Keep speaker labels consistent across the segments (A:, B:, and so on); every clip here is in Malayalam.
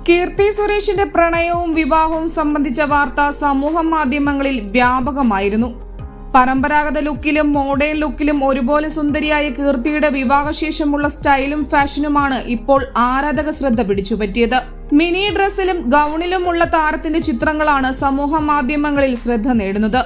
A: കീർത്തി സുരേഷിന്റെ പ്രണയവും വിവാഹവും സംബന്ധിച്ച വാർത്ത സമൂഹ മാധ്യമങ്ങളിൽ വ്യാപകമായിരുന്നു. പരമ്പരാഗത ലുക്കിലും മോഡേൺ ലുക്കിലും ഒരുപോലെ സുന്ദരിയായ കീർത്തിയുടെ വിവാഹശേഷമുള്ള സ്റ്റൈലും ഫാഷനുമാണ് ഇപ്പോൾ ആരാധക ശ്രദ്ധ പിടിച്ചുപറ്റിയത്. മിനി ഡ്രസ്സിലും ഗൗണിലുമുള്ള താരത്തിന്റെ ചിത്രങ്ങളാണ് സമൂഹ മാധ്യമങ്ങളിൽ ശ്രദ്ധ നേടുന്നത്.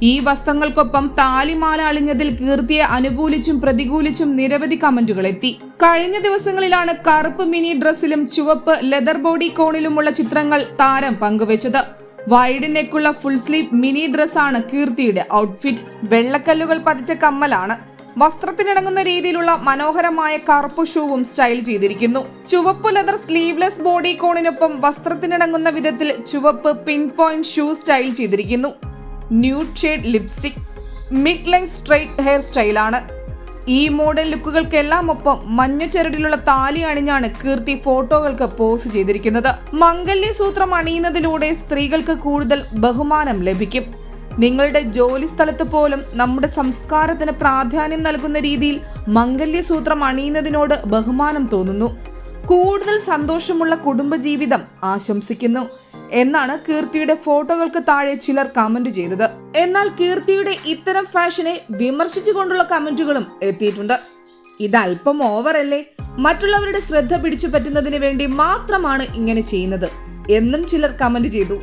A: ഈ വസ്ത്രങ്ങൾക്കൊപ്പം താലിമാല അണിഞ്ഞതിൽ കീർത്തിയെ അനുകൂലിച്ചും പ്രതികൂലിച്ചും നിരവധി കമന്റുകൾ എത്തി. കഴിഞ്ഞ ദിവസങ്ങളിലാണ് കറുപ്പ് മിനി ഡ്രസ്സിലും ചുവപ്പ് ലെതർ ബോഡി കോണിലുമുള്ള ചിത്രങ്ങൾ താരം പങ്കുവച്ചത്. വൈഡ് നെക്കുള്ള ഫുൾ സ്ലീവ് മിനി ഡ്രസ്സാണ് കീർത്തിയുടെ ഔട്ട്ഫിറ്റ്. വെള്ളക്കല്ലുകൾ പതിച്ച കമ്മലാണ്. വസ്ത്രത്തിനിണങ്ങുന്ന രീതിയിലുള്ള മനോഹരമായ കറുപ്പ് ഷൂവും സ്റ്റൈൽ ചെയ്തിരിക്കുന്നു. ചുവപ്പ് ലെതർ സ്ലീവ്ലെസ് ബോഡി കോണിനൊപ്പം വസ്ത്രത്തിനിണങ്ങുന്ന വിധത്തിൽ ചുവപ്പ് പിൻ പോയിന്റ് ഷൂ സ്റ്റൈൽ ചെയ്തിരിക്കുന്നു. Nude shade lipstick, mid length straight hair സ്റ്റൈലാണ്. ഈ മോഡൽ ലുക്കുകൾക്കെല്ലാം ഒപ്പം മഞ്ഞ ചരടിലുള്ള താലി അണിഞ്ഞാണ് കീർത്തി ഫോട്ടോകൾക്ക് പോസ് ചെയ്തിരിക്കുന്നത്. മംഗല്യസൂത്രം അണിയുന്നതിലൂടെ സ്ത്രീകൾക്ക് കൂടുതൽ ബഹുമാനം ലഭിക്കും. നിങ്ങളുടെ ജോലി സ്ഥലത്ത് പോലും നമ്മുടെ സംസ്കാരത്തിന് പ്രാധാന്യം നൽകുന്ന രീതിയിൽ മംഗല്യസൂത്രം അണിയുന്നതിനോട് ബഹുമാനം തോന്നുന്നു. കൂടുതൽ സന്തോഷമുള്ള കുടുംബജീവിതം ആശംസിക്കുന്നു എന്നാണ് കീർത്തിയുടെ ഫോട്ടോകൾക്ക് താഴെ ചിലർ കമന്റ് ചെയ്തത്. എന്നാൽ കീർത്തിയുടെ ഇത്തരം ഫാഷനെ വിമർശിച്ചുകൊണ്ടുള്ള കമന്റുകളും എത്തിയിട്ടുണ്ട്. ഇത് അല്പം ഓവറല്ലേ, മറ്റുള്ളവരുടെ ശ്രദ്ധ പിടിച്ചു പറ്റുന്നതിന് വേണ്ടി മാത്രമാണ് ഇങ്ങനെ ചെയ്യുന്നത് എന്നും ചിലർ കമന്റ് ചെയ്തു.